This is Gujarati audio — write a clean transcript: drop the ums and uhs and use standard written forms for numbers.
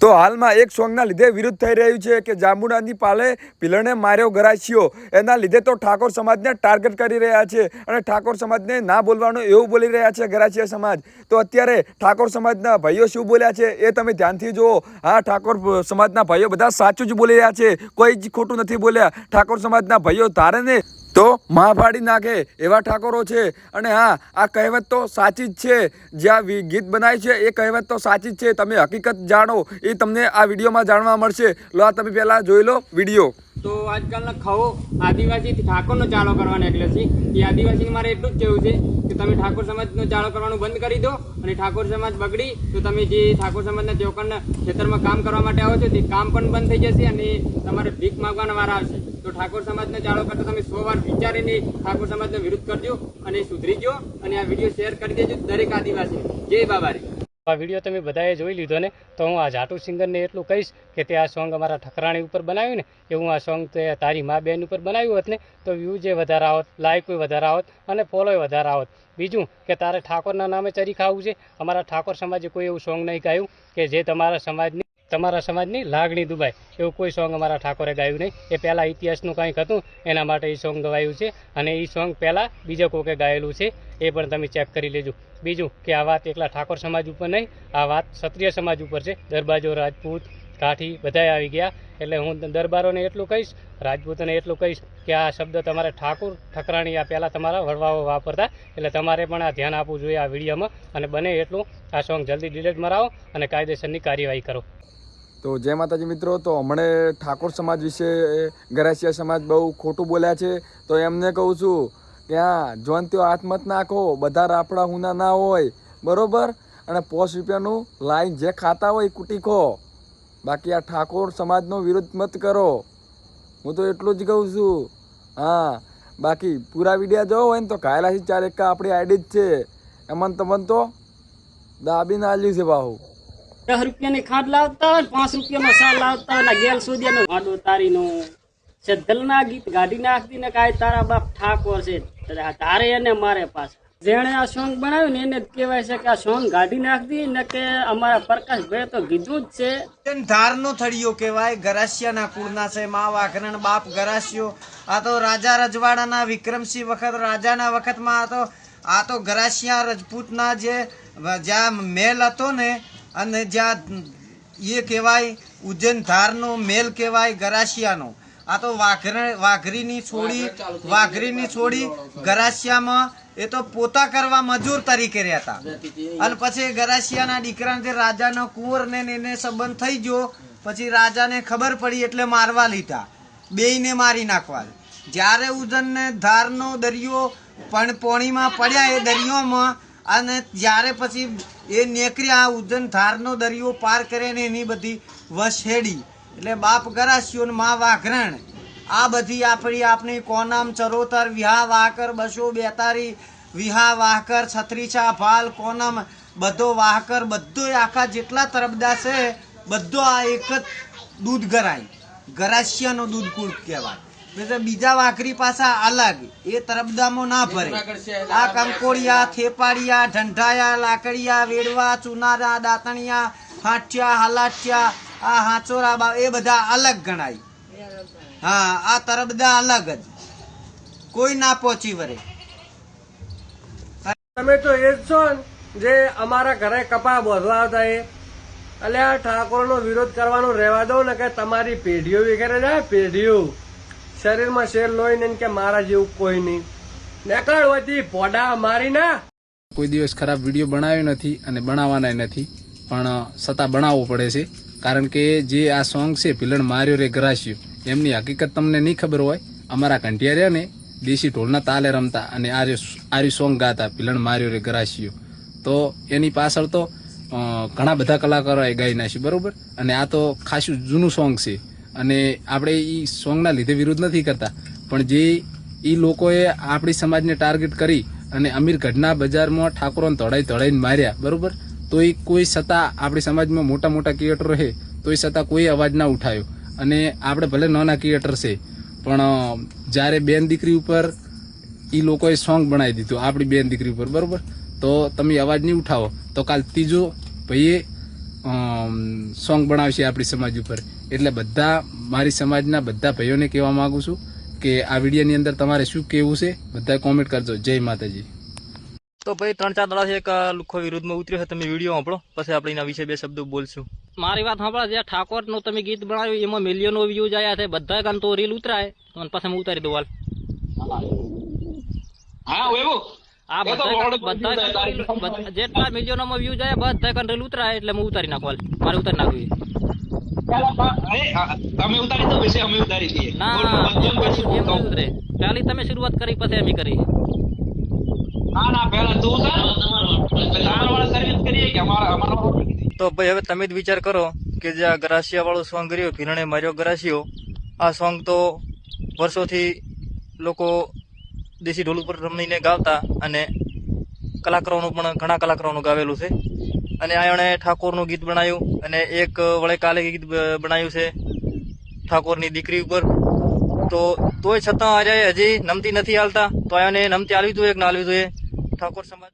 તો હાલમાં એક સોંગના લીધે વિરોધ થઈ રહ્યું છે કે જાંબુડાની પાલે ભીલણે માર્યો ગરાસિયો, એના લીધે તો ઠાકોર સમાજને ટાર્ગેટ કરી રહ્યા છે અને ઠાકોર સમાજને ના બોલવાનું એવું બોલી રહ્યા છે ગરાસિયા સમાજ। તો અત્યારે ઠાકોર સમાજના ભાઈઓ શું બોલ્યા છે એ તમે ધ્યાનથી જુઓ। હા, ઠાકોર સમાજના ભાઈઓ બધા સાચું જ બોલી રહ્યા છે, કોઈ જ ખોટું નથી બોલ્યા। ઠાકોર સમાજના ભાઈઓ ધારે ને તો માં ફાડી નાખે એવા ઠાકોરો છે। અને હા, આ કહેવત તો સાચી જ છે, જ્યાં ગીત બનાવ્યું છે એ કહેવત તો સાચી જ છે। તમે હકીકત જાણો એ તમને આ વિડીયોમાં જાણવા મળશે। લો આ તમે પહેલાં જોઈ લો વિડીયો। તો આજકાલના ખવો આદિવાસીથી ઠાકોરનો ચાળો કરવા નીકળે છે। એ આદિવાસીને મારે એટલું જ કહેવું છે કે તમે ઠાકોર સમાજનો ચાળો કરવાનું બંધ કરી દો, અને ઠાકોર સમાજ બગડી તો તમે જે ઠાકોર સમાજના ચોકરના ખેતરમાં કામ કરવા માટે આવો છો તે કામ પણ બંધ થઈ જશે અને તમારે ભીખ માગવાના વાર આવશે। તો ઠાકોર સમાજનો ચાળો કરતા તમે 100 વાર વિચારીને ઠાકોર સમાજનો વિરોધ કરજો અને સુધરી ગયો અને આ વિડીયો શેર કરી દેજો દરેક આદિવાસીને। જય બાબારી। આ વિડીયો તમે બધાએ જોઈ લીધો ને, તો હું આ જાટુ સિંગરને એટલું કહીશ કે તે આ સોંગ અમારા ઠકરાણી ઉપર બનાવ્યું ને, એવું આ સોંગ તે તારી મા બેન ઉપર બનાવ્યું હોત ને તો વ્યૂઝે વધારે આવત, લાઇક વધારે આવત અને ફોલોય વધારે આવત। બીજું કે તારે ઠાકોરના નામે ચરી ખાવું છે, અમારા ઠાકોર સમાજે કોઈ એવું સોંગ નહીં ગાયું કે જે તમારા સમાજની લાગણી દુભાય, એવું કોઈ સોંગ અમારા ઠાકોરે ગાયું નહીં। એ પહેલાં ઇતિહાસનું કંઈક હતું એના માટે એ સોંગ ગવાયું છે અને એ સોંગ પહેલાં બીજા કોકે ગાયેલું છે, એ પણ તમે ચેક કરી લેજો। બીજું કે આ વાત એકલા ઠાકોર સમાજ ઉપર નહીં, આ વાત ક્ષત્રિય સમાજ ઉપર છે। દરબાજો, રાજપૂત, કાઠી બધાએ આવી ગયા, એટલે હું દરબારોને એટલું કહીશ, રાજપૂતોને એટલું કહીશ કે આ શબ્દ તમારે ઠાકોર ઠકરાણી આ પહેલાં તમારા વડવાઓ વાપરતા, એટલે તમારે પણ આ ધ્યાન આપવું જોઈએ આ વિડીયોમાં, અને બને એટલું આ સોંગ જલ્દી ડિલીટ મરાવો અને કાયદેસરની કાર્યવાહી કરો। તો જય માતાજી મિત્રો। તો હમણે ઠાકોર સમાજ વિશે ગરાસિયા સમાજ બહુ ખોટું બોલ્યા છે, તો એમને કહું છું કે હા, જોન ત્યો હાથ મત નાખો, બધા રાફડા હુના ના હોય બરોબર, અને 5 રૂપિયાનું લાઈન જે ખાતા હોય કૂટી ખો, બાકી આ ઠાકોર સમાજનો વિરોધ મત કરો। હું તો એટલું જ કહું છું। હા, બાકી પૂરા વિડીયો જોવો હોય ને તો કાયલાથી 4 એકા આપણી આઈડી જ છે, એમાં તમને તો દાબીને આલ્યું છે બાહુ। 10 રૂપિયાની ખાંડ લાવતા હોય, 5 રૂપિયાનો સાલ લાવતા હોય ને ગેલ સુધીનો ભાડો તારીનું સદલના ગીત ગાડી નાખતી ને કાંઈ તારા બાપ ઠાકોર છે, તારે એને મારે પાછા। જેણે આ સોંગ બનાવ્યું ને એને જ કહેવાય છે કે આ સોંગ ગાડી નાખતી ને કે અમારા પ્રકાશભાઈ તો કીધું જ છે। ધારનો થળિયો કહેવાય, ગરાસિયાના કુળના છે, મા વાઘરણ બાપ ગરાસિયો। આ તો રાજા રજવાડાના વિક્રમસિંહ વખત રાજાના વખતમાં આ તો ગરાસિયા રજપૂતના જ્યાં મેલ હતો ને, અને જ્યાં એ કહેવાય ઉજ્જૈન ધારનો મેલ કહેવાય ગરાસિયાનો। આ તો વાઘરીની છોડી ગરાસિયામાં એ તો પોતા કરવા મજૂર તરીકે રહેતા, અને પછી ગરાસિયાના દીકરાને રાજાનો કુંવર ને એને સંબંધ થઈ ગયો, પછી રાજાને ખબર પડી એટલે મારવા લીધા, બેયને મારી નાખવા। જ્યારે ઉજ્જૈનને ધારનો દરિયો પણ પોણીમાં પડ્યા એ દરિયોમાં, અને જ્યારે પછી એ નીકળ્યા ઉજ્જૈન ધારનો દરિયો પાર કરે ને એની બધી વસેડી, એટલે બાપ ગરાસિયો ને મા વાઘરણ, આ બધી આપણી કોનામ ચરોતર વિહા વાહકર 242 વિહા વાહકર છત્રીસા ભાલ કોનામ બધો વાહકર બધો આખા જેટલા તરબદા છે બધો આ એક જ દૂધ ગરાય, ગરાસિયાનો દૂધ કુળ કહેવાય। બીજા વાઘરી પાછા અલગ, એ તરબદામાં ના ભરે। આ કંકોડિયા, થેપાડિયા, ઢંઢાયા, લાકડિયા, વેડવા, ચુનારા, દાંતણિયા, હાંઠિયા, હાલાઠિયા, આ હાંચોરા એ બધા અલગ ગણાય। હા, આ તરબદા અલગ જ, કોઈ ના પહોંચી વરે। તમે તો એ જ છો ને જે અમારા ઘરે કપા બોધવા આવતા, એટલે આ ઠાકોરનો વિરોધ કરવાનો રહેવા દો ને, કે તમારી પેઢીઓ વગેરે જાય, પેઢીઓ શરીરમાં શેર લોહી ને કે મારા જેવું કોઈ નહીં નીકળ હોતી પોડા મારી ના। કોઈ દિવસ ખરાબ વિડીયો બનાવ્યો નથી અને બનાવવાના નથી, પણ છતાં બનાવવો પડે છે, કારણ કે જે આ સોંગ છે ભીલણ માર્યો રે ગરાસિયો, એમની હકીકત તમને નહીં ખબર હોય। અમારા કંઠિયા રહ્યા ને દેશી ઢોલના તાલે રમતા અને આર્યું સોંગ ગાતા ભીલણ માર્યો રે ગરાસિયો, તો એની પાછળ તો ઘણા બધા કલાકારોએ ગાઈ નાખ્યું બરોબર, અને આ તો ખાસું જૂનું સોંગ છે, અને આપણે એ સોંગના લીધે વિરોધ નથી કરતા, પણ જે એ લોકોએ આપણી સમાજને ટાર્ગેટ કરી અને અમીરગઢના બજારમાં ઠાકોરોને ધડાઈને માર્યા બરોબર, તો એ કોઈ છતાં આપણી સમાજમાં મોટા મોટા ક્રિએટર રહે તો એ છતાં કોઈ અવાજ ના ઉઠાયો। અને આપણે ભલે નાના ક્રિએટર છે, પણ જ્યારે બેન દીકરી ઉપર એ લોકોએ સોંગ બનાવી દીધું આપણી બેન દીકરી ઉપર બરોબર, તો તમે અવાજ નહીં ઉઠાવો તો કાલ ત્રીજો ભાઈએ સોંગ બનાવશે આપણી સમાજ ઉપર. એટલે બધા મારી સમાજના બધા ભાઈઓને કહેવા માંગુ છું કે આ વિડીયોની અંદર તમારે શું કહેવું છે બધા કોમેન્ટ કરજો. જય માતાજી. તો ભાઈ 3-4 દાડાથી એક લુખ્ખો વિરોધમાં ઉતર્યો છે. તમે વિડીયો સાંભળો, પછી આપણે એના વિશે 2 શબ્દો બોલશું. મારી વાત સાંભળો, જે ઠાકોરનું તમે ગીત બનાવ્યું એમાં મિલિયનો વ્યૂઝ આવ્યા છે, બધા ગાન તો રીલ ઉતરાય અને પછી હું ઉતારી દઉં હાલ. આ બધા જેટલા મિલિયનોમાં વ્યૂઝ આવ્યા બધા ગાન રીલ ઉતરાય એટલે હું ઉતારી નાખું હાલ. મારે ઉતારી નાખવી. ના એમ ઉતરે. પહેલી તમે શરૂઆત કરી પછી અમે કરી. તો ભાઈ હવે તમે જ વિચાર કરો કે જે આ ગરાસિયા વાળું સોંગ કર્યું, ભીલણે માર્યો ગરાસિયો, આ સોંગ તો વર્ષોથી લોકો દેશી ઢોલ ઉપર રમીને ગાવતા અને કલાકારોનું પણ ઘણા કલાકારોનું ગાવેલું છે. અને આ એણે ઠાકોરનું ગીત બનાવ્યું અને એક વળે કાલે ગીત બનાવ્યું છે ઠાકોરની દીકરી ઉપર. તો તોય છતાં આજે હજી નમતી નથી હાલતા. તો આને નમતી હાલવી જોઈએ કે ના હાલવી જોઈએ ઠાકોર સમાજ.